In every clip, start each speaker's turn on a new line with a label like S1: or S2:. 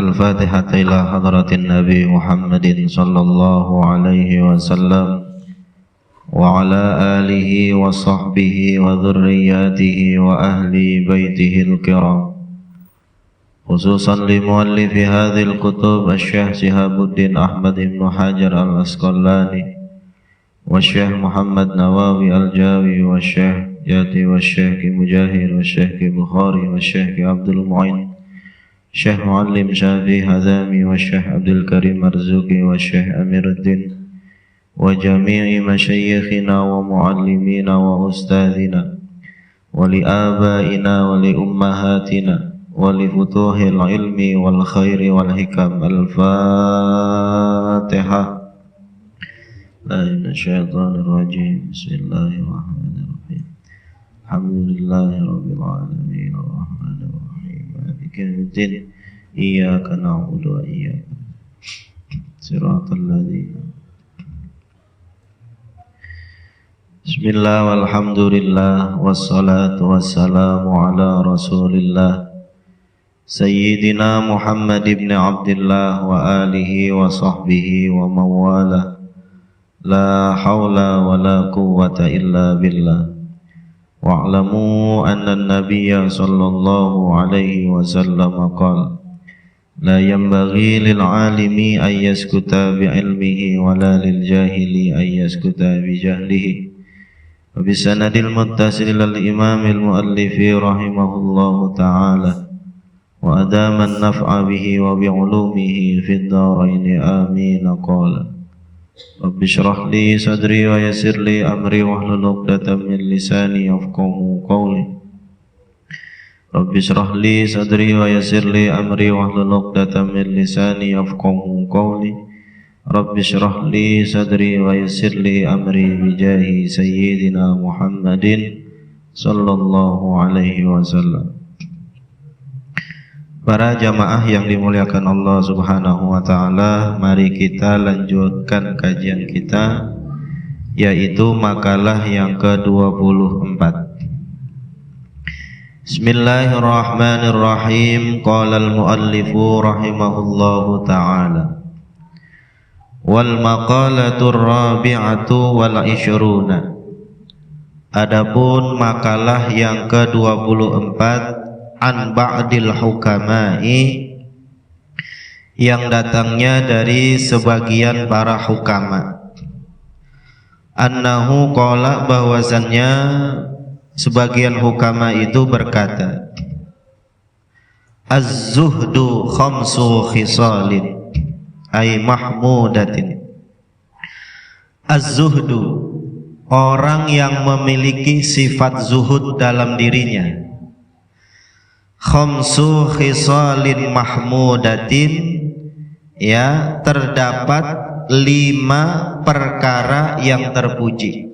S1: الفاتحة إلى حضرة النبي محمد صلى الله عليه وسلم وعلى آله وصحبه وذرياته وأهل بيته الكرام، خصوصا لمؤلف هذه الكتب الشيخ شهاب الدين أحمد بن حجر العسقلاني والشيخ محمد نواوي الجاوي والشيخ جاتي والشيخ مجاهد والشيخ بخاري والشيخ عبد المعين الشيخ معلم شافي هذامي والشيخ عبد الكريم مرزوقي والشيخ أمير الدين وجميع مشايخنا ومعلمينا وأستاذنا ولآبائنا ولأمهاتنا ولفتوح العلم والخير والحكم. الفاتحة. من الشيطان الرجيم. بسم الله الرحمن الرحيم. الحمد لله رب العالمين الرحمن الرحيم مالك يوم الدين إياك نعبد وإياك صراط الذين. بسم الله والحمد لله والصلاة والسلام على رسول الله سيدنا محمد بن عبد الله وآله وصحبه ومن والاه. لا حول ولا قوة إلا بالله. واعلموا أن النبي صلى الله عليه وسلم قال: لا ينبغي للعالم أن يسكت بعلمه ولا للجاهل أن يسكت بجهله. وبسند المتصل إلى الإمام المؤلف رحمه الله تعالى وأدام النفع به وبعلومه في الدارين آمين. قال: رب اشرح لي صدري ويسر لي أمري واحلل عقدة من لساني يفقهوا قولي. رب اشرح لي صدري ويسر لي أمري واحلل عقدة من لساني يفقهوا قولي. رب اشرح لي صدري ويسر لي أمري بجاه سيدنا محمد صلى الله عليه وسلم. Para jamaah yang dimuliakan Allah Subhanahu wa taala, mari kita lanjutkan kajian kita, yaitu makalah yang ke-24. Bismillahirrahmanirrahim. Qala al-muallifu rahimahullahu taala: wal maqalatur rabi'atu wal ishruna. Adapun makalah yang ke-24 an ba'dil hukama'i, yang datangnya dari sebagian para hukama. Annahu qala, bahwasannya sebagian hukama itu berkata: az-zuhdu khamsu khisalin ay mahmudatin. Az-zuhdu, orang yang memiliki sifat zuhud dalam dirinya. Khamsu khisalin mahmudatin, ya, terdapat 5 perkara yang terpuji.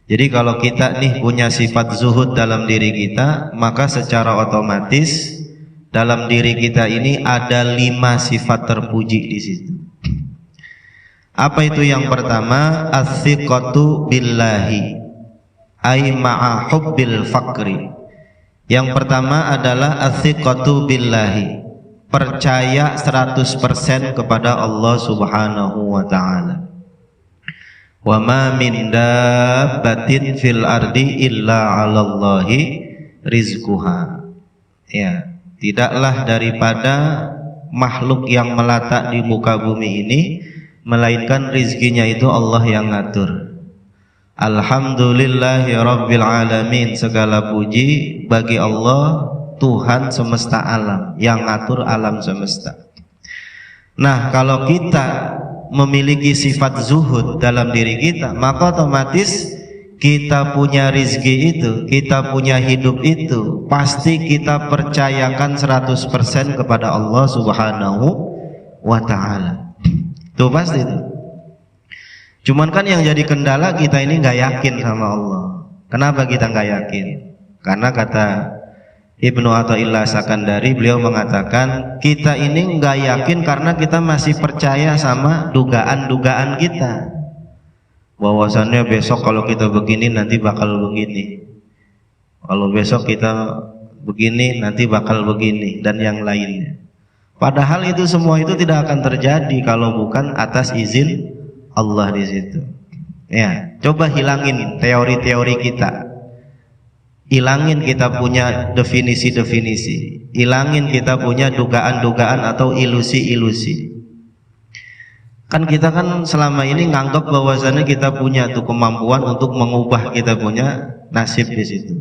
S1: Jadi kalau kita nih punya sifat zuhud dalam diri kita, maka secara otomatis dalam diri kita ini ada 5 sifat terpuji di situ. Apa itu yang pertama? As-siqatu billahi ay ma'a hubbil faqri. Yang pertama adalah as-siqatu billahi, percaya 100% kepada Allah Subhanahu wa taala. Wa ma min dabbatin fil ardi illa 'alallahi rizquha. Ya, tidaklah daripada makhluk yang melata di muka bumi ini melainkan rizkinya itu Allah yang ngatur. Alhamdulillahi rabbil alamin, segala puji bagi Allah Tuhan semesta alam, yang ngatur alam semesta. Nah, kalau kita memiliki sifat zuhud dalam diri kita, maka otomatis kita punya rizki itu, kita punya hidup itu, pasti kita percayakan 100% kepada Allah Subhanahu wa ta'ala. Itu pasti itu. Cuman kan yang jadi kendala, kita ini nggak yakin sama Allah. Kenapa kita nggak yakin? Karena kata Ibnu Athaillah Sakandari, beliau mengatakan kita ini nggak yakin karena kita masih percaya sama dugaan-dugaan kita. Bahwasannya besok kalau kita begini nanti bakal begini. Kalau besok kita begini nanti bakal begini dan yang lainnya. Padahal itu semua itu tidak akan terjadi kalau bukan atas izin Allah di situ. Ya, coba hilangin teori-teori kita. Hilangin kita punya definisi-definisi. Hilangin kita punya dugaan-dugaan atau ilusi-ilusi. Kan kita kan selama ini nganggap bahwasannya kita punya tuh kemampuan untuk mengubah kita punya nasib di situ.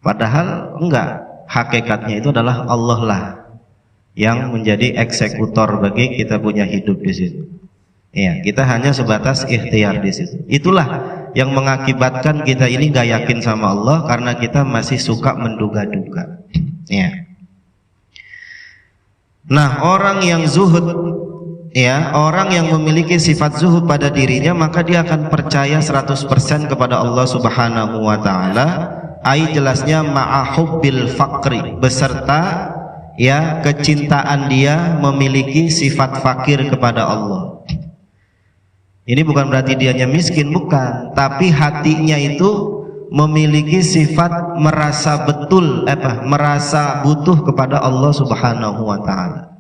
S1: Padahal enggak. Hakikatnya itu adalah Allah lah yang menjadi eksekutor bagi kita punya hidup di situ. Ya, kita hanya sebatas ikhtiar di situ. Itulah yang mengakibatkan kita ini gak yakin sama Allah karena kita masih suka menduga-duga. Ya. Nah, orang yang zuhud, ya, orang yang memiliki sifat zuhud pada dirinya, maka dia akan percaya 100% kepada Allah Subhanahu wa taala. Ai jelasnya ma'ahubbil faqri, beserta ya kecintaan dia memiliki sifat fakir kepada Allah. Ini bukan berarti dianya miskin, bukan, tapi hatinya itu memiliki sifat merasa betul, merasa butuh kepada Allah Subhanahu wa taala.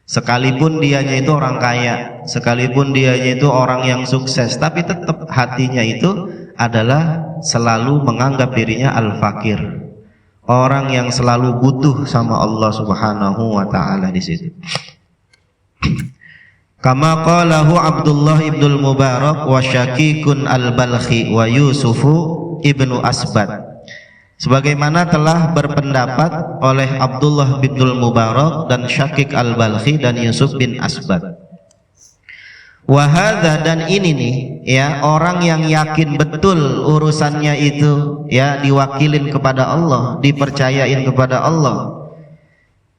S1: Sekalipun dianya itu orang kaya, sekalipun dianya itu orang yang sukses, tapi tetap hatinya itu adalah selalu menganggap dirinya al-fakir. Orang yang selalu butuh sama Allah Subhanahu wa taala di situ. Kama qalahu Abdullah ibnul Mubarak wa Syakikun al-Balkhi wa Yusufu ibnu Asbad. Sebagaimana telah berpendapat oleh Abdullah ibnul Mubarak dan Syakik al-Balkhi dan Yusuf bin Asbad. Wahada, dan ini nih ya, orang yang yakin betul urusannya itu ya diwakilin kepada Allah, dipercayain kepada Allah.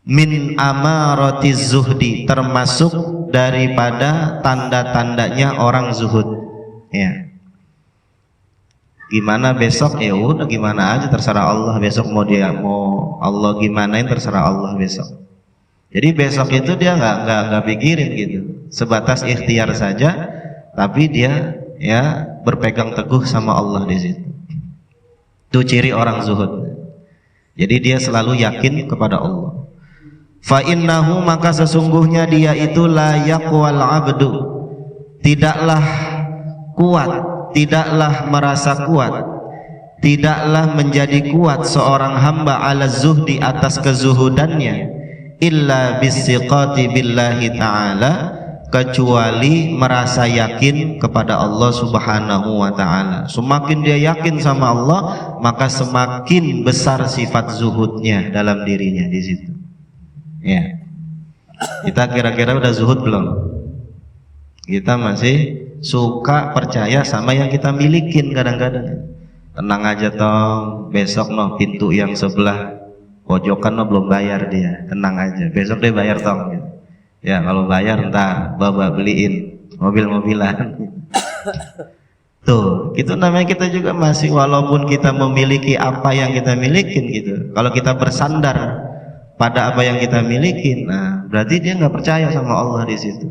S1: Min amaratiz zuhdi, termasuk daripada tanda-tandanya orang zuhud. Ya. Gimana besok, ya udah gimana aja terserah Allah, besok mau Allah gimanain terserah Allah besok. Jadi besok itu dia nggak pikirin gitu, sebatas ikhtiar saja, tapi dia ya berpegang teguh sama Allah di situ. Itu ciri orang zuhud. Jadi dia selalu yakin kepada Allah. Fa innahu, maka sesungguhnya dia itu la yaqwal abdu, tidaklah kuat, tidaklah merasa kuat, tidaklah menjadi kuat seorang hamba ala zuhdi, atas kezuhudannya, illa bisiqati billahi ta'ala, kecuali merasa yakin kepada Allah Subhanahu wa ta'ala. Semakin dia yakin sama Allah, maka semakin besar sifat zuhudnya dalam dirinya di situ. Ya. Kita kira-kira udah zuhud belum? Kita masih suka percaya sama yang kita milikin kadang-kadang. Tenang aja tong, besok noh pintu yang sebelah pojokan noh belum bayar dia. Tenang aja, besok dia bayar tong gitu. Ya kalau bayar ntar bawa beliin mobil-mobilan. Tuh, itu namanya kita juga masih, walaupun kita memiliki apa yang kita milikin gitu. Kalau kita bersandar pada apa yang kita miliki, nah berarti dia nggak percaya sama Allah di situ.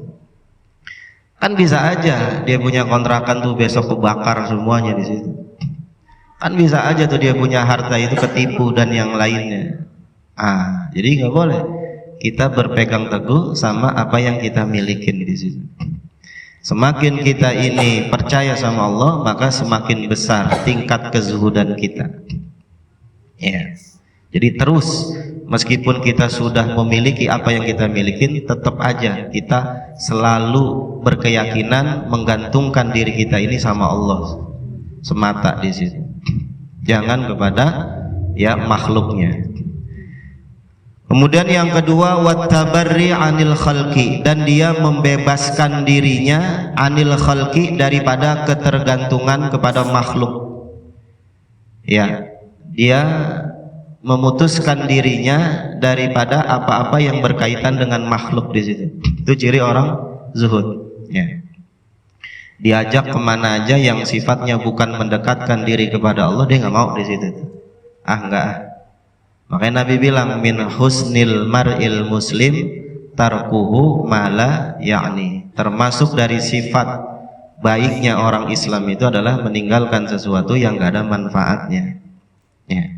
S1: Kan bisa aja dia punya kontrakan tuh besok kebakar semuanya di situ. Kan bisa aja tuh dia punya harta itu ketipu dan yang lainnya. Jadi nggak boleh kita berpegang teguh sama apa yang kita miliki di situ. Semakin kita ini percaya sama Allah, maka semakin besar tingkat kezuhudan kita. Ya. Jadi terus, meskipun kita sudah memiliki apa yang kita miliki, tetap aja kita selalu berkeyakinan menggantungkan diri kita ini sama Allah semata di situ. Jangan kepada ya makhluknya. Kemudian yang kedua, wattabarri anil khalqi, dan dia membebaskan dirinya anil khalqi, daripada ketergantungan kepada makhluk. Ya, dia memutuskan dirinya daripada apa-apa yang berkaitan dengan makhluk di situ. Itu ciri orang zuhud. Ya. Diajak kemana aja yang sifatnya bukan mendekatkan diri kepada Allah, dia nggak mau di situ. Enggak. Makanya Nabi bilang, min husnil mar'il muslim tarkuhu mala ya'ni. Termasuk dari sifat baiknya orang Islam itu adalah meninggalkan sesuatu yang nggak ada manfaatnya. Ya.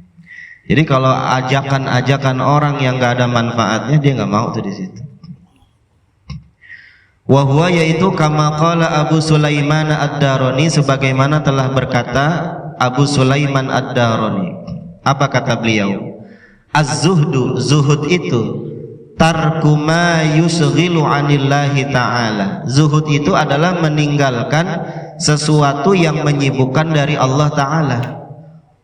S1: Jadi kalau ajakan-ajakan orang yang nggak ada manfaatnya, dia nggak mau tuh di situ. Wahwa yaitu kama qala Abu Sulaiman Ad-Darani, sebagaimana telah berkata Abu Sulaiman Ad-Darani. Apa kata beliau? Az-zuhdu, zuhud itu tarku ma yusghilu 'anillahi ta'ala. Zuhud itu adalah meninggalkan sesuatu yang menyibukkan dari Allah Ta'ala.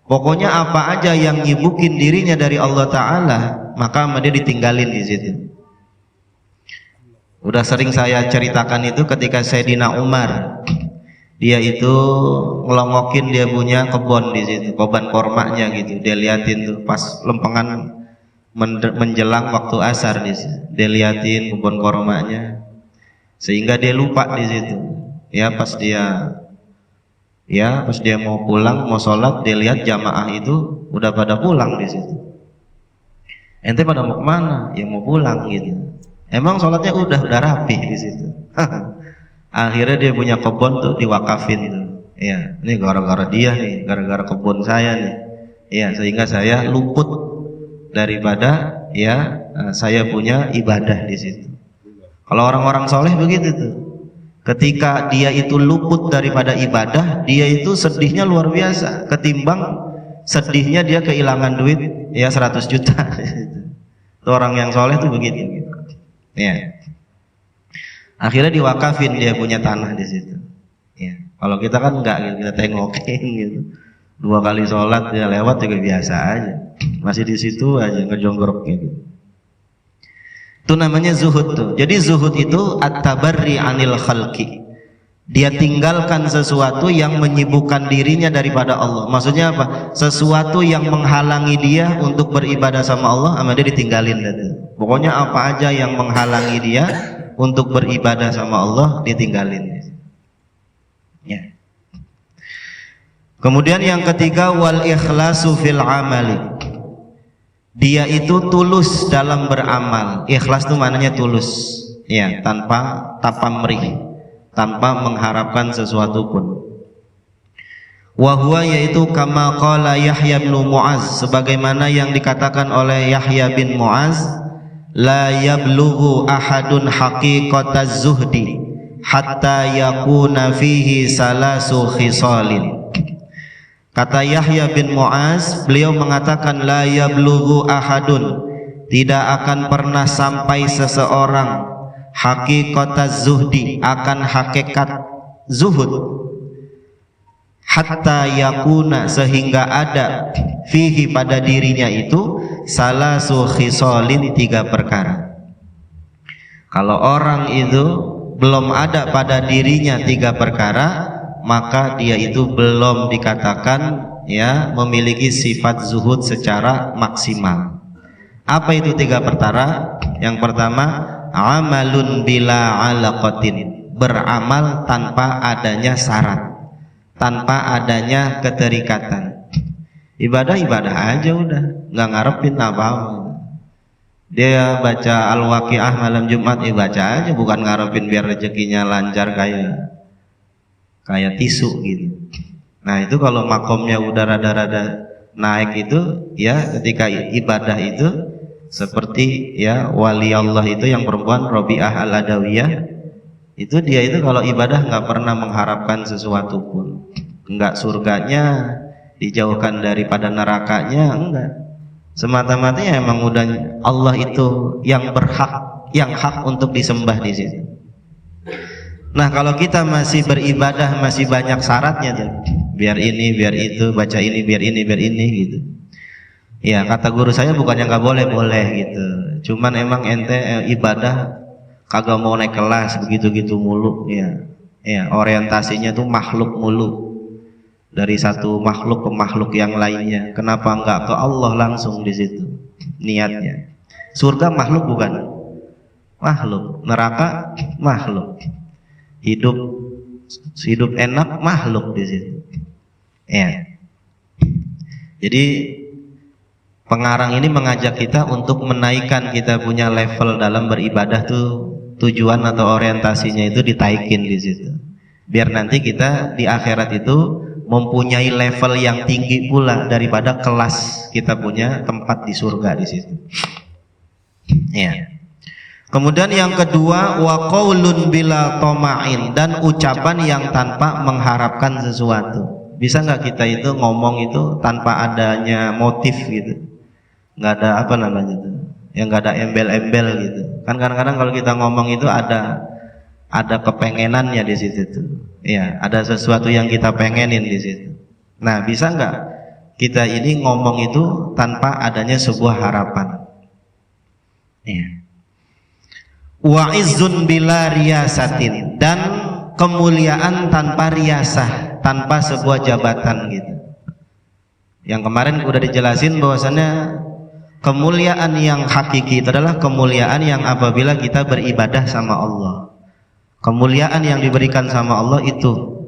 S1: Pokoknya apa aja yang nyibukin dirinya dari Allah Ta'ala, maka dia ditinggalin di situ. Udah sering saya ceritakan itu ketika Sayyidina Umar, dia itu ngelongokin, dia punya kebun di situ, kebun kormanya gitu. Dia liatin tuh pas lempengan menjelang waktu asar di situ. Dia liatin kebun kormanya sehingga dia lupa di situ. Pas dia mau pulang, mau sholat, dia lihat jamaah itu udah pada pulang di situ. Ente pada mau kemana? Ya mau pulang gitu. Emang sholatnya udah rapi di situ. Akhirnya dia punya kebun tuh diwakafin tuh. Ya, ini gara-gara dia nih, gara-gara kebun saya nih. Ya, sehingga saya luput daripada saya punya ibadah di situ. Kalau orang-orang soleh begitu tuh. Ketika dia itu luput daripada ibadah, dia itu sedihnya luar biasa. Ketimbang sedihnya dia kehilangan duit 100 juta. Itu orang yang soleh tuh begitu. Ya. Akhirnya diwakafin, dia punya tanah di situ. Ya. Kalau kita kan enggak gitu, kita tengokin gitu. 2 kali sholat dia lewat juga biasa aja. Masih di situ aja ngejonggrok gitu. Itu namanya zuhud tuh. Jadi zuhud itu at-tabarri 'anil khalqi. Dia tinggalkan sesuatu yang menyibukkan dirinya daripada Allah. Maksudnya apa? Sesuatu yang menghalangi dia untuk beribadah sama Allah, sama dia ditinggalin gitu. Pokoknya apa aja yang menghalangi dia untuk beribadah sama Allah, ditinggalin. Ya. Kemudian yang ketiga, wal ikhlasu fil amali. Dia itu tulus dalam beramal. Ikhlas itu maknanya tulus. Ya, tanpa pamrih, tanpa mengharapkan sesuatu pun. Wahwa yaitu kama qala Yahya bin Mu'az, sebagaimana yang dikatakan oleh Yahya bin Mu'az, la yablughu ahadun haqiqataz zuhdi hatta yakuna fihi salasu khisalin. Kata Yahya bin Mu'az, beliau mengatakan la yablughu ahadun, tidak akan pernah sampai seseorang haqiqataz zuhdi, akan hakikat zuhud, hatta yakuna, sehingga ada fihi, pada dirinya itu salasu khisalin, 3 perkara. Kalau orang itu belum ada pada dirinya 3 perkara, maka dia itu belum dikatakan memiliki sifat zuhud secara maksimal. Apa itu 3 perkara? Yang pertama, amalun bila alaqatin, beramal tanpa adanya syarat, tanpa adanya keterikatan. Ibadah aja udah, nggak ngarepin apa-apa. Dia baca Al-Waqiah malam Jumat, baca aja, bukan ngarepin biar rezekinya lancar kayak tisu gitu. Nah itu kalau makomnya udah rada-rada naik itu, ketika ibadah itu seperti wali Allah itu yang perempuan Rabi'ah Al-Adawiyah, itu dia itu kalau ibadah nggak pernah mengharapkan sesuatu pun, nggak surganya, dijauhkan daripada nerakanya, enggak. Semata-mata emang udah Allah itu yang berhak, yang hak untuk disembah di situ. Nah kalau kita masih beribadah masih banyak syaratnya tuh, biar ini, biar itu, baca ini, biar ini gitu. Ya kata guru saya bukannya nggak boleh gitu. Cuman emang ente ibadah kagak mau naik kelas begitu mulu ya orientasinya tuh makhluk mulu. Dari satu makhluk ke makhluk yang lainnya. Kenapa enggak ke Allah langsung di situ niatnya? Surga makhluk bukan? Makhluk. Neraka makhluk. Hidup enak makhluk di situ. Ya. Jadi pengarang ini mengajak kita untuk menaikkan kita punya level dalam beribadah tuh, tujuan atau orientasinya itu ditaikin di situ. Biar nanti kita di akhirat itu mempunyai level yang tinggi pula daripada kelas kita punya tempat di surga di situ. Ya. Kemudian yang kedua, wa qaulun bila tama'in, dan ucapan yang tanpa mengharapkan sesuatu. Bisa nggak kita itu ngomong itu tanpa adanya motif gitu? Nggak ada apa namanya itu, yang nggak ada embel-embel gitu. Kan kadang-kadang kalau kita ngomong itu ada kepengenannya di situ tuh. Ya, ada sesuatu yang kita pengenin di situ. Nah, bisa nggak kita ini ngomong itu tanpa adanya sebuah harapan? Ya. Wa izzun bila riyasatin, dan kemuliaan tanpa riasah, tanpa sebuah jabatan gitu. Yang kemarin udah dijelasin bahwasannya kemuliaan yang hakiki itu adalah kemuliaan yang apabila kita beribadah sama Allah. Kemuliaan yang diberikan sama Allah itu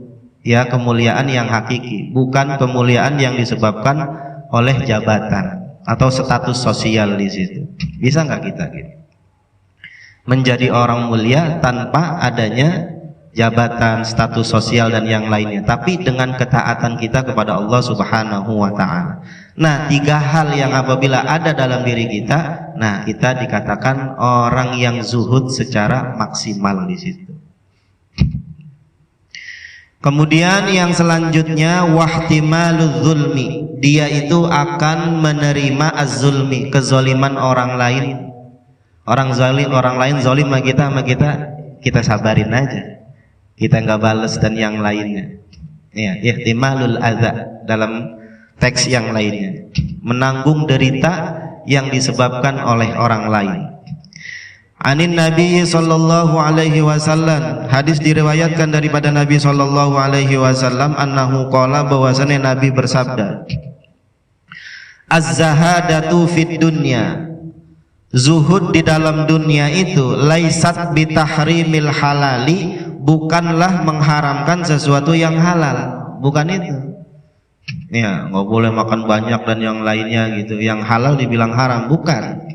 S1: ya kemuliaan yang hakiki, bukan kemuliaan yang disebabkan oleh jabatan atau status sosial di situ. Bisa nggak kita gitu menjadi orang mulia tanpa adanya jabatan, status sosial dan yang lainnya, tapi dengan ketaatan kita kepada Allah Subhanahu wa taala. Nah, 3 hal yang apabila ada dalam diri kita, nah kita dikatakan orang yang zuhud secara maksimal di situ. Kemudian yang selanjutnya wahtimalul zulmi, dia itu akan menerima az-zulmi, kezaliman orang lain. Orang lain zalim sama kita sabarin aja, kita nggak balas dan yang lainnya. Ya, ihtimalul adza dalam teks yang lainnya, menanggung derita yang disebabkan oleh orang lain. Anin Nabi sallallahu alaihi wasallam, hadis diriwayatkan daripada Nabi sallallahu alaihi wasallam annahu qala, bahwasanya Nabi bersabda, az-zahadatu fid dunya, zuhud di dalam dunia itu laisat bitahrimil halali, bukanlah mengharamkan sesuatu yang halal, bukan itu. Ya, nggak boleh makan banyak dan yang lainnya gitu, yang halal dibilang haram, bukan.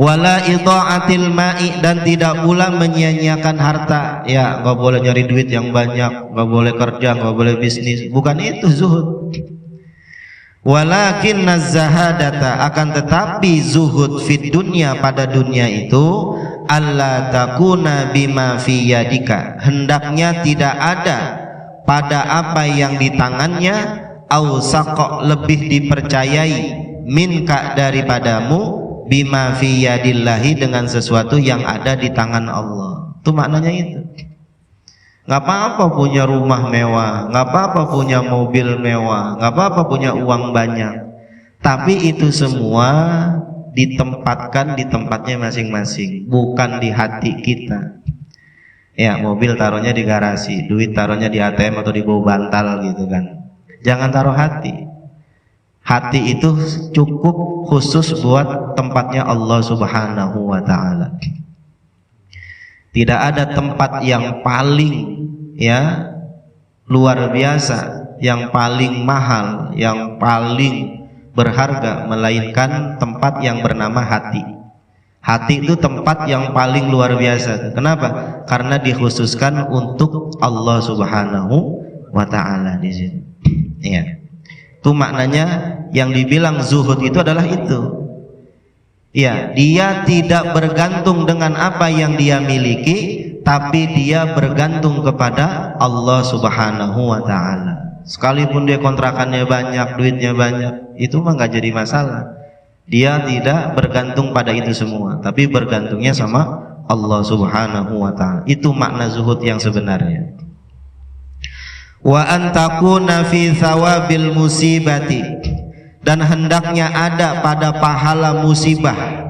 S1: Wala idha'atil ma'i, dan tidak pula menyia-nyiakan harta. Ya, nggak boleh nyari duit yang banyak, nggak boleh kerja, nggak boleh bisnis, bukan itu zuhud. Walakin az-zahadata, akan tetapi zuhud fid dunya, pada dunia itu, alla takuna bima fi yadika, hendaknya tidak ada pada apa yang di tangannya, au saqa, lebih dipercayai, minka, daripadamu, bima fi yadillahi, dengan sesuatu yang ada di tangan Allah. Itu maknanya itu. Nggak apa-apa punya rumah mewah, nggak apa-apa punya mobil mewah, nggak apa-apa punya uang banyak, tapi itu semua ditempatkan di tempatnya masing-masing, bukan di hati kita. Ya, mobil taruhnya di garasi, duit taruhnya di ATM atau di bawah bantal gitu kan. Jangan taruh hati. Hati itu cukup khusus buat tempatnya Allah Subhanahu wa ta'ala. Tidak ada tempat yang paling ya luar biasa, yang paling mahal, yang paling berharga, melainkan tempat yang bernama hati. Hati itu tempat yang paling luar biasa. Kenapa? Karena dikhususkan untuk Allah Subhanahu wa ta'ala di sini. Ya. Itu maknanya yang dibilang zuhud itu adalah itu. Ya, dia tidak bergantung dengan apa yang dia miliki, tapi dia bergantung kepada Allah Subhanahu wa ta'ala. Sekalipun dia kontrakannya banyak, duitnya banyak, itu mah nggak jadi masalah. Dia tidak bergantung pada itu semua, tapi bergantungnya sama Allah Subhanahu wa ta'ala. Itu makna zuhud yang sebenarnya. Wa antakuna fi thawabil musibati, dan hendaknya ada pada pahala musibah.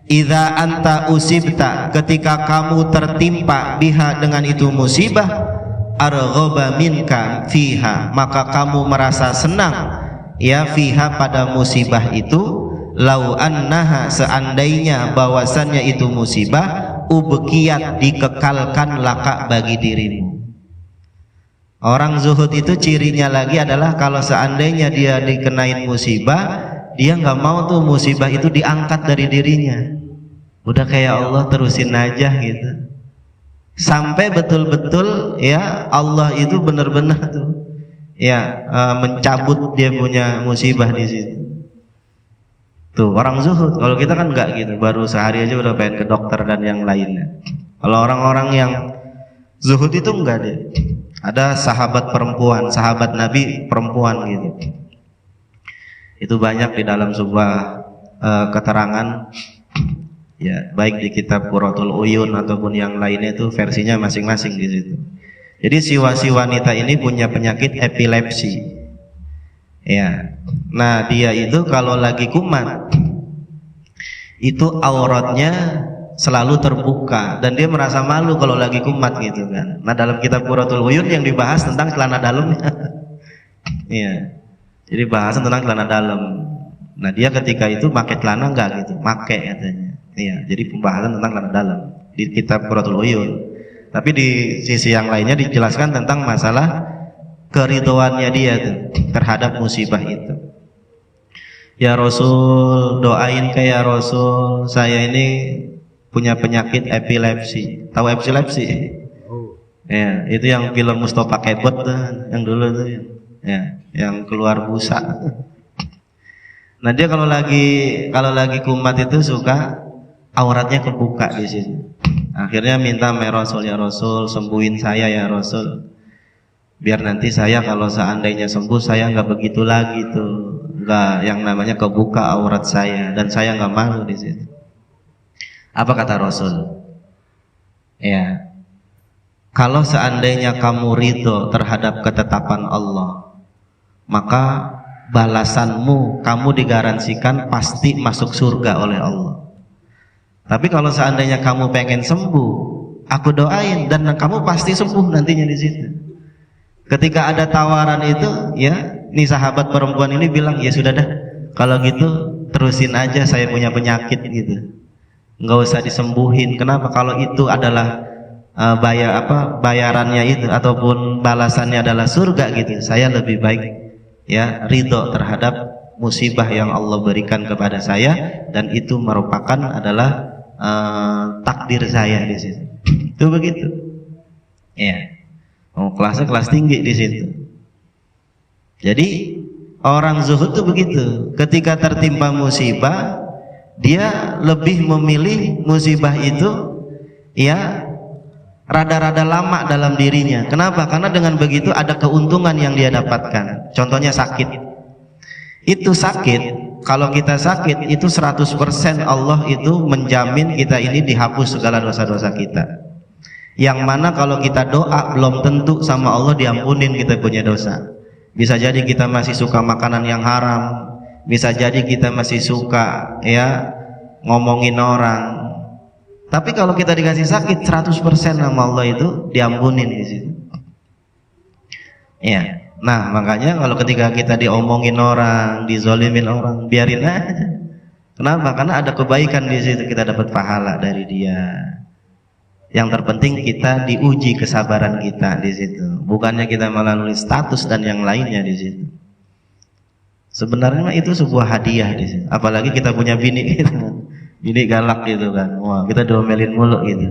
S1: Idza anta usibta, ketika kamu tertimpa, biha, dengan itu musibah, arghaba minka fiha, maka kamu merasa senang ya fiha, pada musibah itu, lau annaha, seandainya bahwasannya itu musibah, ubqiyat, dikekalkan, laka, bagi dirimu. Orang zuhud itu cirinya lagi adalah kalau seandainya dia dikenain musibah, dia nggak mau tuh musibah itu diangkat dari dirinya. Udah kayak Allah, terusin aja gitu. Sampai betul-betul ya Allah itu benar-benar tuh mencabut dia punya musibah di situ. Tuh orang zuhud. Kalau kita kan enggak gitu, baru sehari aja udah pengen ke dokter dan yang lainnya. Kalau orang-orang yang zuhud itu enggak deh. Ada sahabat perempuan, sahabat Nabi perempuan gitu. Itu banyak di dalam sebuah keterangan, ya baik di kitab Qurratul Uyun ataupun yang lainnya, itu versinya masing-masing di situ. Jadi si wanita ini punya penyakit epilepsi. Ya. Nah, dia itu kalau lagi kumat itu auratnya selalu terbuka dan dia merasa malu kalau lagi kumat gitu kan. Nah, dalam kitab Qurratul Uyun yang dibahas tentang celana dalamnya. Iya. Jadi bahasan tentang celana dalam. Nah, dia ketika itu pakai celana enggak gitu, pakai katanya. Iya, jadi pembahasan tentang celana dalam di kitab Qurratul Uyun. Tapi di sisi yang lainnya dijelaskan tentang masalah keridhoannya dia tuh terhadap musibah itu. Ya Rasul, doain kayak Rasul, saya ini punya penyakit epilepsi. Tahu epilepsi? Ya, itu yang film Mustafa Kebot tuh, yang dulu tuh, ya, yang keluar busa. Nah, dia kalau lagi kumat itu suka auratnya kebuka di sini. Akhirnya minta sama Rasul, ya Rasul, sembuhin saya ya Rasul. Biar nanti saya kalau seandainya sembuh saya nggak begitu lagi tuh, nggak yang namanya kebuka aurat saya dan saya nggak malu di sini. Apa kata Rasul? Ya, kalau seandainya kamu ridho terhadap ketetapan Allah, maka balasanmu kamu digaransikan pasti masuk surga oleh Allah. Tapi kalau seandainya kamu pengen sembuh, aku doain dan kamu pasti sembuh nantinya di situ. Ketika ada tawaran itu, ya, nih sahabat perempuan ini bilang, ya sudah dah, kalau gitu terusin aja, saya punya penyakit gitu, nggak usah disembuhin. Kenapa? Kalau itu adalah bayarannya itu ataupun balasannya adalah surga gitu, saya lebih baik ya ridho terhadap musibah yang Allah berikan kepada saya dan itu merupakan adalah takdir saya di situ. Itu begitu. Ya. Oh, kelasnya kelas tinggi di situ. Jadi orang zuhud itu begitu. Ketika tertimpa musibah, dia lebih memilih musibah itu ya rada-rada lama dalam dirinya. Kenapa? Karena dengan begitu ada keuntungan yang dia dapatkan. Contohnya sakit. Itu sakit, kalau kita sakit itu 100% Allah itu menjamin kita ini dihapus segala dosa-dosa kita. Yang mana kalau kita doa belum tentu sama Allah diampunin kita punya dosa. Bisa jadi kita masih suka makanan yang haram, bisa jadi kita masih suka ya ngomongin orang. Tapi kalau kita dikasih sakit 100% sama Allah itu diampunin di situ. Ya. Nah, makanya kalau ketika kita diomongin orang, dizolimin orang, biarin aja. Kenapa? Karena ada kebaikan di situ, kita dapat pahala dari dia. Yang terpenting kita diuji kesabaran kita di situ. Bukannya kita melalui status dan yang lainnya di situ. Sebenarnya itu sebuah hadiah di situ. Apalagi kita punya bini gitu. Bini galak gitu kan. Wah, kita diomelin mulu gitu.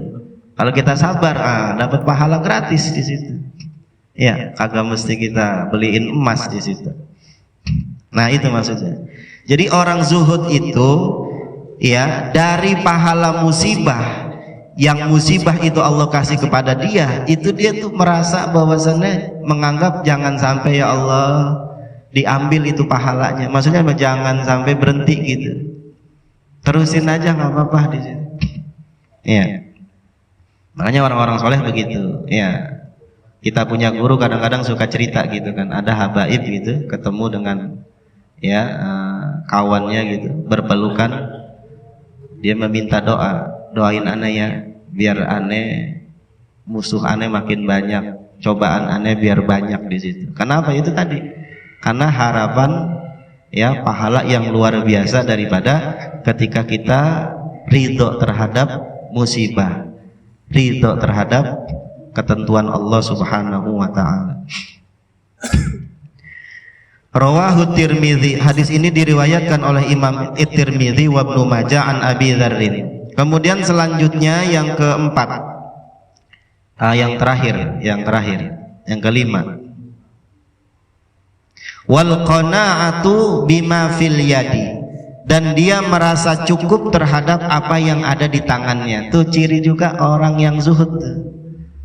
S1: Kalau kita sabar, dapat pahala gratis di situ. Ya, kagak mesti kita beliin emas di situ. Nah, itu maksudnya. Jadi orang zuhud itu ya dari pahala musibah yang musibah itu Allah kasih kepada dia, itu dia tuh merasa bahwasannya menganggap jangan sampai ya Allah diambil itu pahalanya. Maksudnya jangan sampai berhenti gitu. Terusin aja nggak apa-apa di situ. Ya. Makanya orang-orang soleh begitu. Ya. Kita punya guru kadang-kadang suka cerita gitu kan. Ada habaib gitu, ketemu dengan ya kawannya gitu, berpelukan. Dia meminta doa. Doain aneh ya, biar aneh musuh aneh makin banyak, cobaan aneh biar banyak di situ. Kenapa? Itu tadi karena harapan ya pahala yang luar biasa daripada ketika kita ridho terhadap musibah, ridho terhadap ketentuan Allah Subhanahu wa ta'ala. Rawahu Tirmidzi, hadis ini diriwayatkan oleh Imam At-Tirmidzi wa Ibnu Majah an Abi Dzarrin. Kemudian selanjutnya yang keempat, yang terakhir, yang kelima.
S2: Wal qanaatu bima fil yadi, dan dia merasa cukup terhadap apa yang ada di tangannya. Tuh ciri juga orang yang zuhud.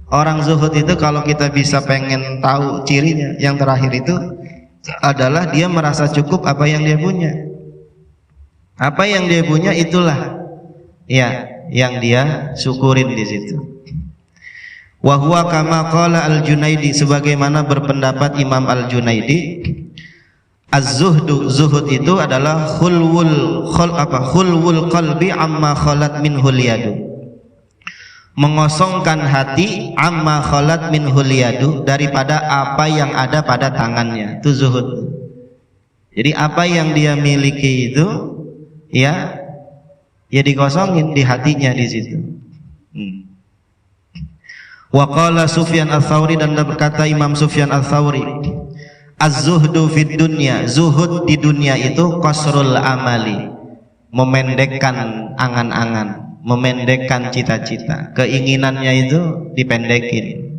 S2: Orang zuhud itu kalau kita bisa pengen tahu cirinya, yang terakhir itu adalah dia merasa cukup apa yang dia punya. Apa yang dia punya itulah ya yang dia syukurin di situ. Wa huwa kama qala Al-Junaidi, sebagaimana berpendapat Imam Al-Junaidi, az-zuhdu, zuhud itu adalah khulwul qalbi amma khalat minhul yadu, mengosongkan hati amma khalat minhul yadu, daripada apa yang ada pada tangannya. Itu zuhud. Jadi apa yang dia miliki itu ya dikosongin di hatinya di situ. Wa qala Sufyan Ats-Tsauri, dan berkata Imam Sufyan Ats-Tsauri, az-zuhdu fid dunya, zuhud di dunia itu qasrul amali, memendekkan angan-angan, memendekkan cita-cita, keinginannya itu dipendekin.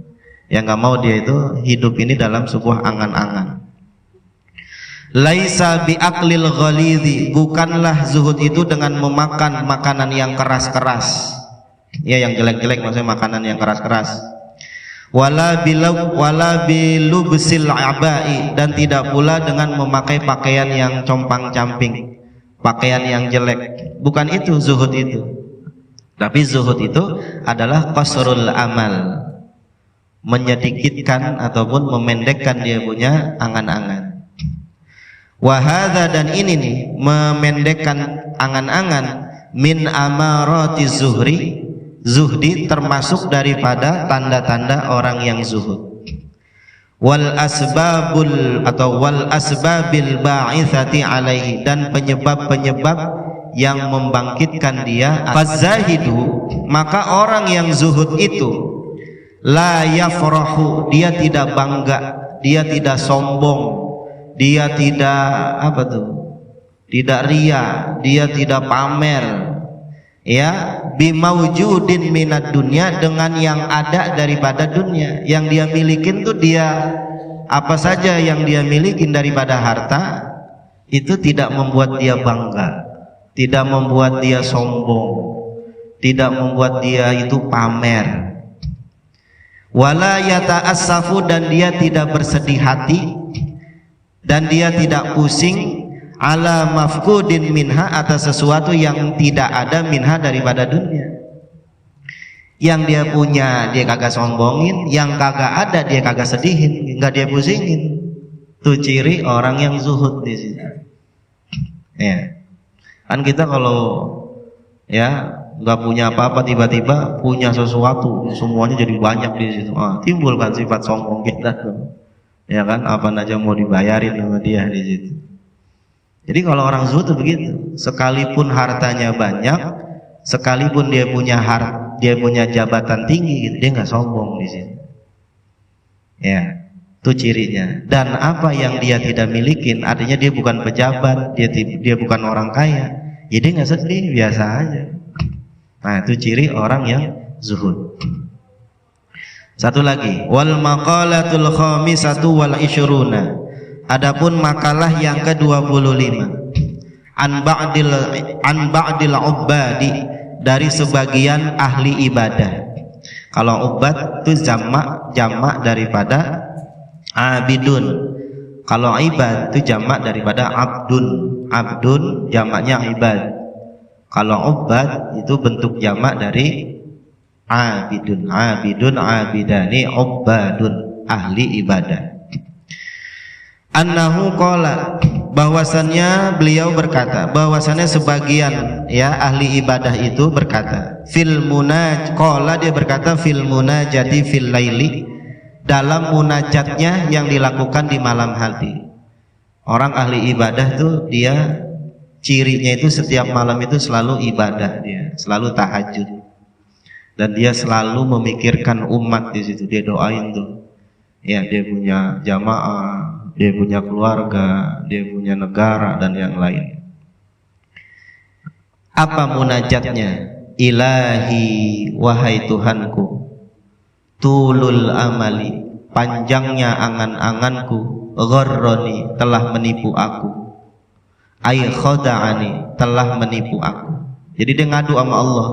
S2: Yang nggak mau dia itu hidup ini dalam sebuah angan-angan. Laisa biaklil ghalidhi, bukanlah zuhud itu dengan memakan makanan yang keras-keras, ya yang jelek-jelek, maksudnya makanan yang keras-keras. Wala bilubsil abai, dan tidak pula dengan memakai pakaian yang compang-camping, pakaian yang jelek. Bukan itu zuhud itu. Tapi zuhud itu adalah qasrul amal, menyedikitkan ataupun memendekkan dia punya angan-angan. Wahada, dan ini nih, memendekkan angan-angan, min amarati zuhdi, termasuk daripada tanda-tanda orang yang zuhud. Wal asbabil ba'ithati alaihi, dan penyebab-penyebab yang membangkitkan dia. Fazahidu, maka orang yang zuhud itu la yafrahu, dia tidak bangga, dia tidak sombong, dia tidak tidak ria, dia tidak pamer, ya, bimaujudin minad dunya, dengan yang ada daripada dunia. Yang dia milikin tuh dia apa saja yang dia milikin daripada harta, itu tidak membuat dia bangga, tidak membuat dia sombong, tidak membuat dia itu pamer. Wala yata'assafu, dan dia tidak bersedih hati, dan dia tidak pusing ala mafkudin minha, atas sesuatu yang tidak ada minha daripada dunia. Yang dia punya dia kagak sombongin, yang kagak ada dia kagak sedihin, enggak dia pusingin. Itu ciri orang yang zuhud di situ. Ya. Kan kita kalau ya nggak punya apa-apa, tiba-tiba punya sesuatu, semuanya jadi banyak di situ. Timbul kan sifat sombong kita tuh. Ya kan, apa aja mau dibayarin sama dia di situ. Jadi kalau orang zuhud itu begitu, sekalipun hartanya banyak, sekalipun dia punya jabatan tinggi, gitu, dia nggak sombong di sini. Ya, itu cirinya. Dan apa yang dia tidak milikin, artinya dia bukan pejabat, dia bukan orang kaya, jadi nggak sedih, biasa aja. Nah, itu ciri orang yang zuhud. Satu lagi, wal maqalatul khamisatu wal isyruna. Adapun makalah yang ke-25, an ba'dil ubbadi, dari sebagian ahli ibadah. Kalau ubad itu jamak daripada abidun. Kalau ibad itu jamak daripada abdun. Abdun jamaknya ibad. Kalau ubad itu bentuk jamak dari abidun, abidani, ubadun, ahli ibadah. Annahu qala, bahwasannya beliau berkata, bahwasannya sebagian ya ahli ibadah itu berkata, fil qala, dia berkata fil munajati fil laili, dalam munajatnya yang dilakukan di malam hari. Orang ahli ibadah tuh dia cirinya itu setiap malam itu selalu ibadah, dia selalu tahajud. Dan dia selalu memikirkan umat di situ, dia doain tuh. Ya, dia punya jamaah, dia punya keluarga, dia punya negara dan yang lain. Apa munajatnya? Ilahi, wahai Tuhanku, tulul amali, panjangnya angan-anganku, gharrani, telah menipu aku. Ay khada'ani, telah menipu aku. Jadi dia ngadu sama Allah,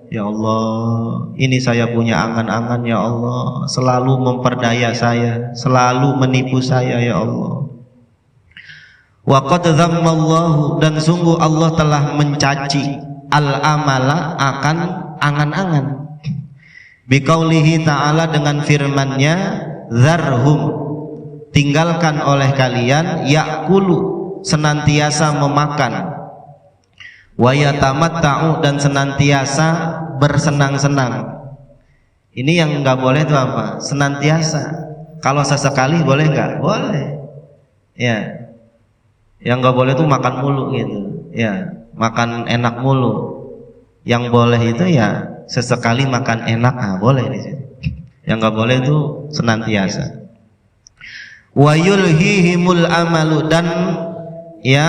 S2: ya Allah, ini saya punya angan-angan ya Allah, selalu memperdaya saya, selalu menipu saya ya Allah. Wa qad dzammallahu, dan sungguh Allah telah mencaci al-amala, akan angan-angan. Biqaulihi ta'ala, dengan firman-Nya, dzarhum, tinggalkan oleh kalian, ya'kulu, senantiasa memakan, wa yatamatta'u, dan senantiasa bersenang-senang. Ini yang nggak boleh itu apa? Senantiasa. Kalau sesekali boleh nggak? Boleh. Ya. Yang nggak boleh itu makan mulu gitu. Ya, makan enak mulu. Yang boleh itu ya sesekali makan enak, nah boleh di situ. Yang nggak boleh itu senantiasa. Wa yulhihimul amalu, dan ya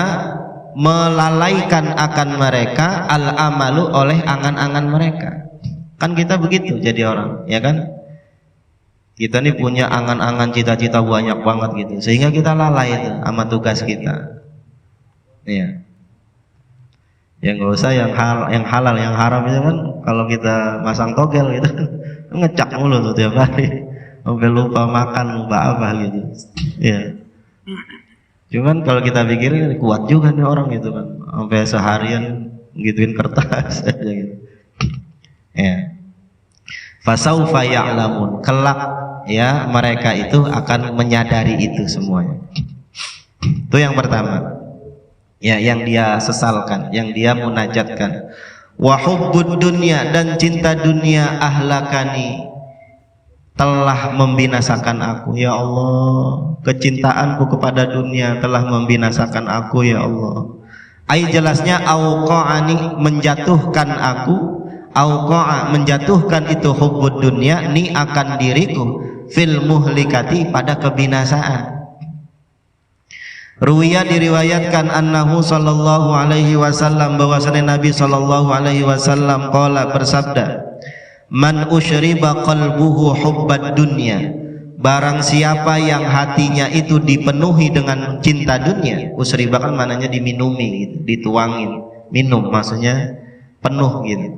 S2: melalaikan akan mereka al-amalu, oleh angan-angan mereka. Kan kita begitu jadi orang, ya kan? Kita nih punya angan-angan, cita-cita banyak banget gitu, sehingga kita lalai itu sama tugas kita. Iya. Ya nggak usah yang halal, yang haram itu kan kalau kita masang togel gitu ngecak mulu tuh tiap hari, sampai lupa makan, lupa apa gitu. Iya. Cuman kalau kita pikirin kuat juga nih orang gitu kan, sampai seharian gituin kertas aja gitu. Ya. Fasaufa ya'lamun, kelak ya mereka itu akan menyadari itu semuanya. Itu yang pertama. Ya, yang dia sesalkan, yang dia munajatkan. Wa hubbud dunya, dan cinta dunia, ahlakani, telah membinasakan aku ya Allah. Kecintaanku kepada dunia telah membinasakan aku ya Allah. Ai jelasnya auqa'ani, menjatuhkan aku, auqa'a, menjatuhkan itu hubbud dunya, ni akan diriku, fil muhlikati, pada kebinasaan. Ruwiya, diriwayatkan, annahu sallallahu alaihi wasallam, bahwasanya Nabi sallallahu alaihi wasallam qala, bersabda, man usyriba qalbuhu hubbad dunya, barang siapa yang hatinya itu dipenuhi dengan cinta dunia. Usyriba kan maknanya diminumi gitu, dituangin, minum maksudnya penuh gitu.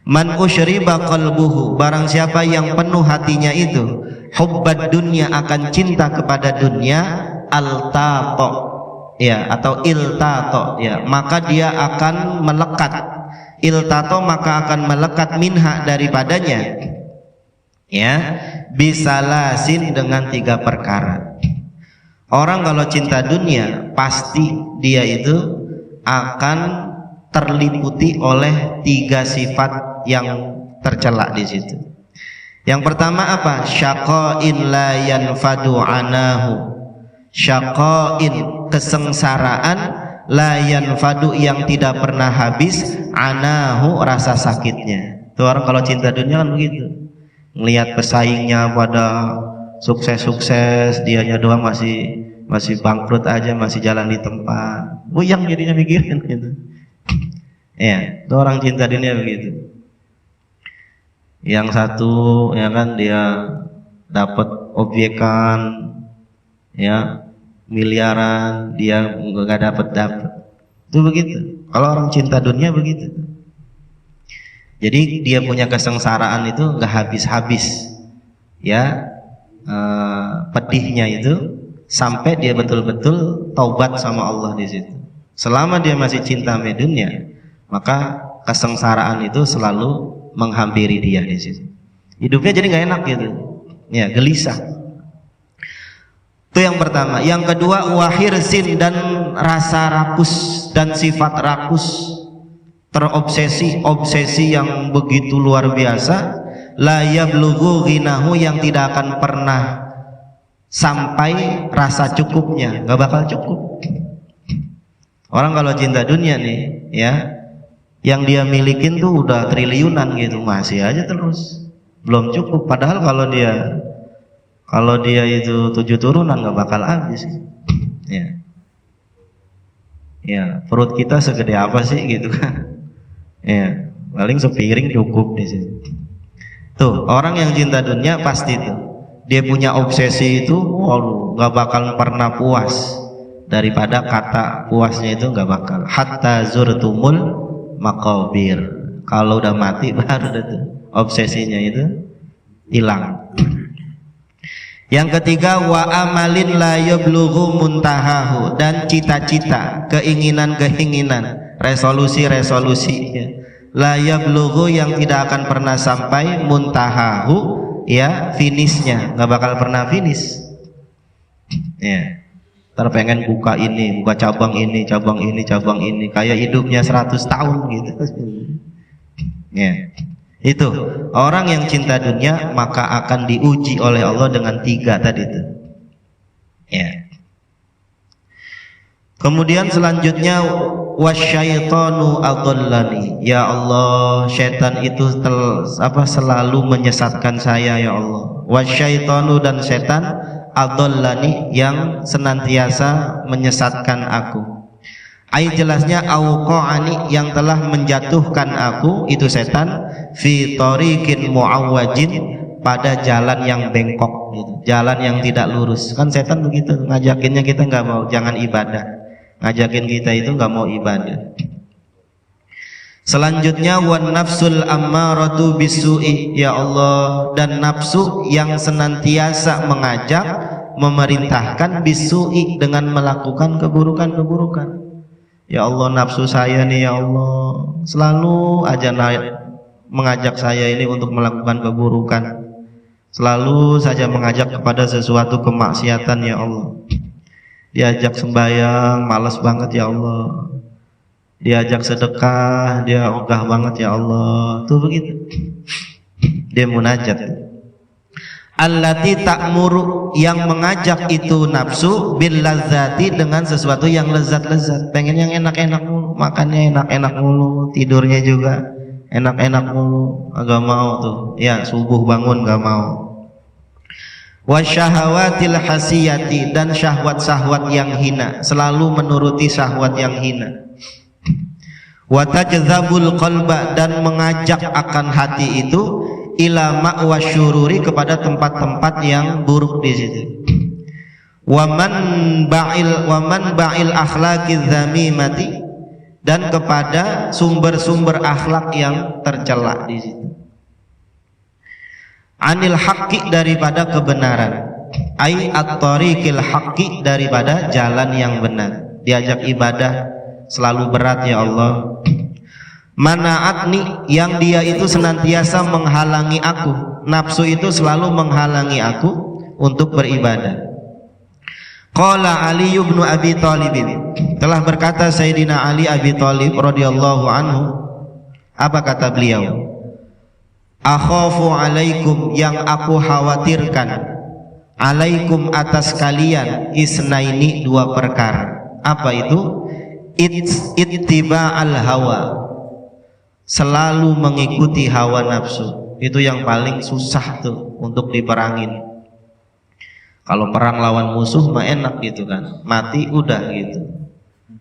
S2: Man usyriba qalbuhu, barang siapa yang penuh hatinya itu hubbad dunya, akan cinta kepada dunia, altato, ya, atau iltato, ya, maka dia akan melekat. Iltato, maka akan melekat, minha, daripadanya, ya, bisalasin, dengan 3 perkara. Orang kalau cinta dunia pasti dia itu akan terliputi oleh 3 sifat yang tercela di situ. Yang pertama apa? Syaqain la yanfadu anahu. Syaqain, kesengsaraan, la yanfadu, yang tidak pernah habis, anahu, rasa sakitnya. Tuh orang kalau cinta dunia kan begitu. Ngelihat pesaingnya pada sukses-sukses, dianya doang masih bangkrut aja, masih jalan di tempat. Buyang jadinya mikirin gitu. Ya, tuh orang cinta dunia begitu. Yang satu ya kan dia dapat objekan, ya, miliaran, dia nggak dapat. Itu begitu. Kalau orang cinta dunia begitu. Jadi dia punya kesengsaraan itu nggak habis-habis, ya, pedihnya itu sampai dia betul-betul taubat sama Allah di situ. Selama dia masih cinta sama dunia, maka kesengsaraan itu selalu menghampiri dia di situ. Hidupnya jadi nggak enak gitu, ya, gelisah. Itu yang pertama. Yang kedua, wahirsin, dan rasa rakus dan sifat rakus, terobsesi yang begitu luar biasa. La yablughu ghinahu, yang tidak akan pernah sampai rasa cukupnya, nggak bakal cukup. Orang kalau cinta dunia nih, ya, yang dia milikin tuh udah triliunan gitu, masih aja terus belum cukup. Padahal kalau dia itu 7 turunan nggak bakal habis. Ya, ya, perut kita segede apa sih gitu kan? Ya, paling sepiring cukup di sini. Tuh orang yang cinta dunia pasti tuh dia punya obsesi itu, waduh, nggak bakal pernah puas. Daripada kata puasnya itu nggak bakal. Hatta zurtumul maqabir. Kalau udah mati baru itu obsesinya itu hilang. Yang ketiga, wa amalin la yablughu muntahahu, dan cita-cita, keinginan-keinginan, resolusi-resolusi ya. La yablughu, yang tidak akan pernah sampai, muntahahu ya, finishnya nggak bakal pernah finish ya. Terpengen buka ini, buka cabang ini, cabang ini, cabang ini, kayak hidupnya 100 tahun gitu ya. Itu orang yang cinta dunia maka akan diuji oleh Allah dengan 3 tadi itu ya. Kemudian selanjutnya, wasyaitanu adallani, ya Allah, syaitan itu selalu menyesatkan saya ya Allah. Wasyaitanu, dan syaitan, adallani, yang senantiasa menyesatkan aku. Ayat jelasnya auqa'ani, yang telah menjatuhkan aku, itu setan, fi tariqin mu'awwajin, pada jalan yang bengkok gitu, jalan yang tidak lurus. Kan setan begitu, ngajakinnya kita nggak mau, jangan ibadah, ngajakin kita itu nggak mau ibadah. Selanjutnya, wan nafsul ammaratu bisu'i, ya Allah, dan nafsu yang senantiasa mengajak, memerintahkan, bisu'i, dengan melakukan keburukan-keburukan. Ya Allah, nafsu saya nih ya Allah selalu aja mengajak saya ini untuk melakukan keburukan, selalu saja mengajak kepada sesuatu kemaksiatan ya Allah. Diajak sembahyang malas banget ya Allah, diajak sedekah dia ogah banget ya Allah. Tuh begitu dia munajat. Allati ta'muru, yang mengajak itu nafsu, bil ladzati, dengan sesuatu yang lezat-lezat. Pengen yang enak-enak mulu, makannya enak-enak mulu, tidurnya juga enak-enak mulu, agak mau tuh ya, subuh bangun gak mau. Wasyahawatil hasiyati, dan syahwat-syahwat yang hina, selalu menuruti syahwat yang hina. Watajdzabul qalba, dan mengajak akan hati itu ila ma'wa syururi, kepada tempat-tempat yang buruk di situ. Waman ba'il akhlaqiz zamimati, dan kepada sumber-sumber akhlak yang tercela di situ. Anil haqqi, daripada kebenaran, ai at-tariqil haqqi, daripada jalan yang benar. Diajak ibadah selalu berat ya Allah. Mana'atni, yang dia itu senantiasa menghalangi aku, nafsu itu selalu menghalangi aku untuk beribadah. Qala Ali ibn Abi Thalib, telah berkata Sayyidina Ali Abi Thalib radhiyallahu anhu, apa kata beliau? Akhafu alaikum, yang aku khawatirkan, alaikum, atas kalian, isnaini, 2 perkara. Apa itu? Ittiba'al hawa, selalu mengikuti hawa nafsu. Itu yang paling susah tuh untuk diperangin. Kalau perang lawan musuh mah enak gitu kan, mati udah gitu.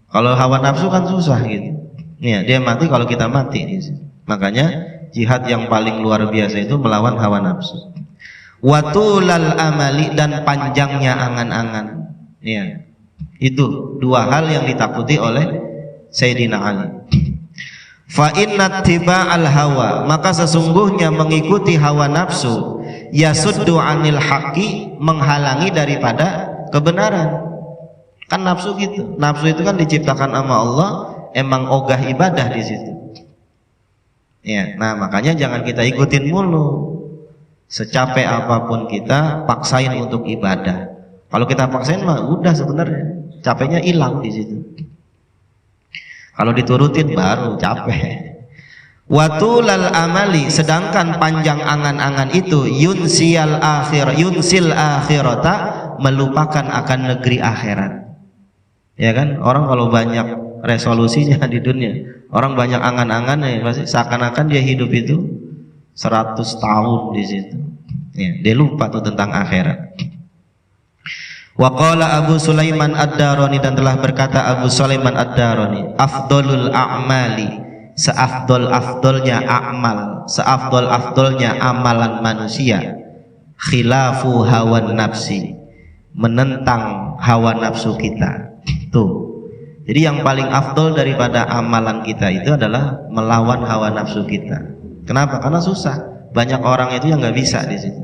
S2: Kalau hawa nafsu kan susah gitu. Nih, dia mati kalau kita mati. Makanya jihad yang paling luar biasa itu melawan hawa nafsu. Watulal amali, dan panjangnya angan-angan. Ya, itu 2 hal yang ditakuti oleh Sayyidina Ali. Fa inna tiba'al hawa, maka sesungguhnya mengikuti hawa nafsu, yasuddu anil haqqi, menghalangi daripada kebenaran. Kan nafsu gitu. Nafsu itu kan diciptakan sama Allah, emang ogah ibadah di situ. Ya, nah makanya jangan kita ikutin mulu. Secapek apapun kita paksain untuk ibadah. Kalau kita paksain mah udah sebenarnya capeknya hilang di situ. Kalau diturutin baru capek. Watulal amali, sedangkan panjang angan-angan itu yunsil akhirata, melupakan akan negeri akhirat. Ya kan, orang kalau banyak resolusinya di dunia, orang banyak angan-angannya, pasti seakan-akan dia hidup itu 100 tahun di situ. Ya, dia lupa tuh tentang akhirat. Wa qala Abu Sulaiman Ad-Darani, dan telah berkata Abu Sulaiman Ad-Darani, afdolul a'mali, seafdol-afdolnya amal, seafdol-afdolnya amalan manusia, khilafu hawan nafsi, menentang hawa nafsu kita. Tuh. Jadi yang paling afdol daripada amalan kita itu adalah melawan hawa nafsu kita. Kenapa? Karena susah. Banyak orang itu yang nggak bisa di situ.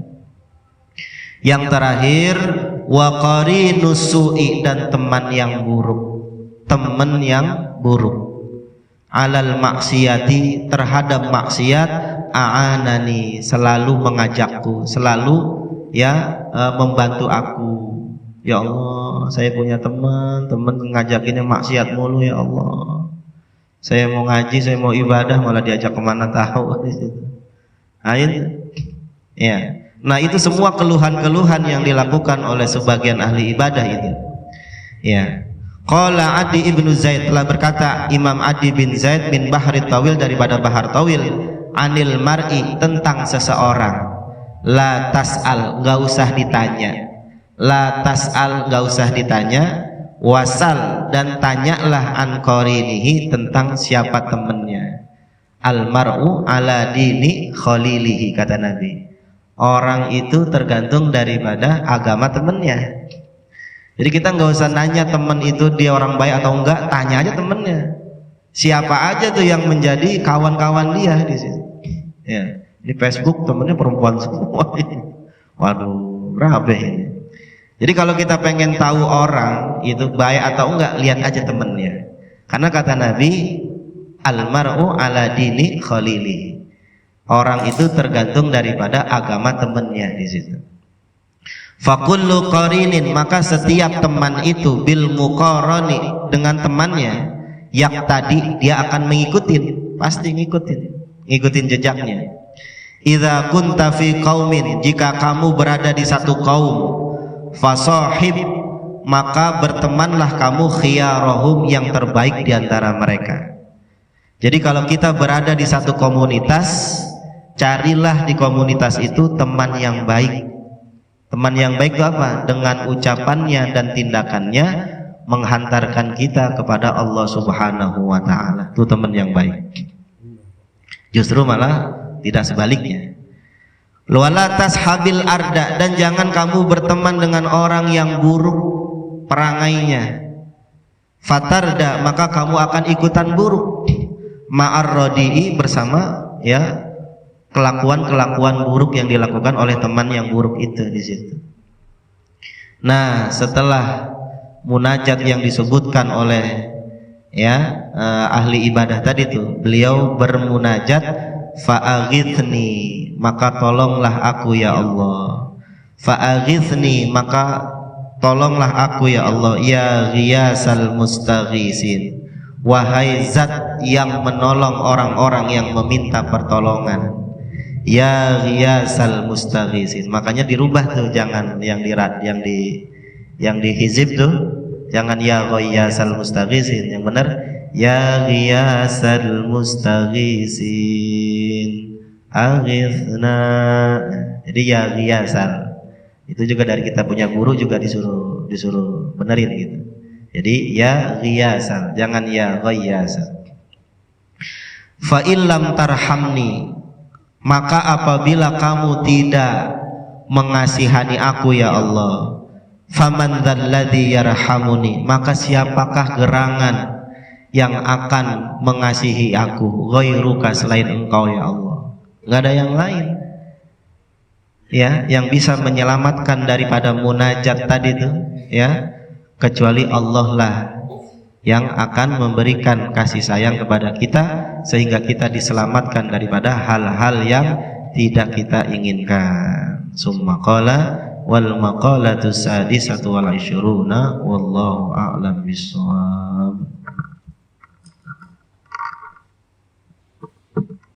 S2: Yang terakhir, wa qarinus su'i, dan teman yang buruk. Teman yang buruk. Alal maksiati, terhadap maksiat, a'anani, selalu mengajakku, selalu membantu aku. Ya Allah, saya punya teman ngajakinnya maksiat mulu ya Allah. Saya mau ngaji, saya mau ibadah, malah diajak kemana tahu. Ya. Nah, itu semua keluhan-keluhan yang dilakukan oleh sebagian ahli ibadah itu. Ya. Qala Adi ibnu Zaid, telah berkata Imam Adi bin Zaid bin Bahri Tawil, daripada Bahar Tawil, anil mar'i, tentang seseorang. La tas'al, enggak usah ditanya. La tas'al, enggak usah ditanya. Wasal, dan tanyalah an qarinihi, tentang siapa temannya. Al mar'u ala dini khalilihi, kata Nabi. Orang itu tergantung daripada agama temannya. Jadi kita nggak usah nanya teman itu dia orang baik atau enggak, tanya aja temennya. Siapa aja tuh yang menjadi kawan-kawan dia di situ. Ya, di Facebook temennya perempuan semua. Waduh, rabe. Jadi kalau kita pengen tahu orang itu baik atau enggak, lihat aja temennya. Karena kata Nabi, al-mar'u ala dini khalili. Orang itu tergantung daripada agama temennya di situ. Fakullu qarinin, maka setiap teman itu bil muqarani, dengan temannya, yak tadi, dia akan mengikutin, pasti ngikutin jejaknya. Idza kunta fi qaumin, jika kamu berada di satu kaum, fasahib, maka bertemanlah kamu khiyarahum, yang terbaik di antara mereka. Jadi kalau kita berada di satu komunitas, carilah di komunitas itu teman yang baik. Teman yang baik itu apa? Dengan ucapannya dan tindakannya menghantarkan kita kepada Allah Subhanahu wa ta'ala. Itu teman yang baik. Justru malah tidak sebaliknya. Wala tashabil arda, dan jangan kamu berteman dengan orang yang buruk perangainya. Fatarda, maka kamu akan ikutan buruk. Ma'ar rodi'i, bersama kelakuan-kelakuan buruk yang dilakukan oleh teman yang buruk itu di situ. Nah, setelah munajat yang disebutkan oleh ahli ibadah tadi itu, beliau bermunajat, fa'aghithni, maka tolonglah aku ya Allah. Fa'aghithni, maka tolonglah aku ya Allah. Ya ghiyasal mustaghisin, wahai zat yang menolong orang-orang yang meminta pertolongan. Ya ghiyasal mustaghisin, makanya dirubah tuh, jangan yang di hizib tuh, jangan ya ghiyasal mustaghisin, yang benar ya ghiyasal mustaghisin aghithna. Jadi ya ghiyasal itu juga dari kita punya guru juga disuruh benerin gitu. Jadi ya ghiyasal, jangan ya ghiyasal. Fa illam tarhamni, maka apabila kamu tidak mengasihani aku ya Allah, faman dzalladzi yarhamuni, maka siapakah gerangan yang akan mengasihi aku, ghairuka, selain engkau ya Allah. Enggak ada yang lain yang bisa menyelamatkan daripada munajat tadi itu kecuali Allah lah yang akan memberikan kasih sayang kepada kita sehingga kita diselamatkan daripada hal-hal yang tidak kita inginkan. Summa qala wal maqalatu sadisatu wal 20 wallahu a'lam bissawab.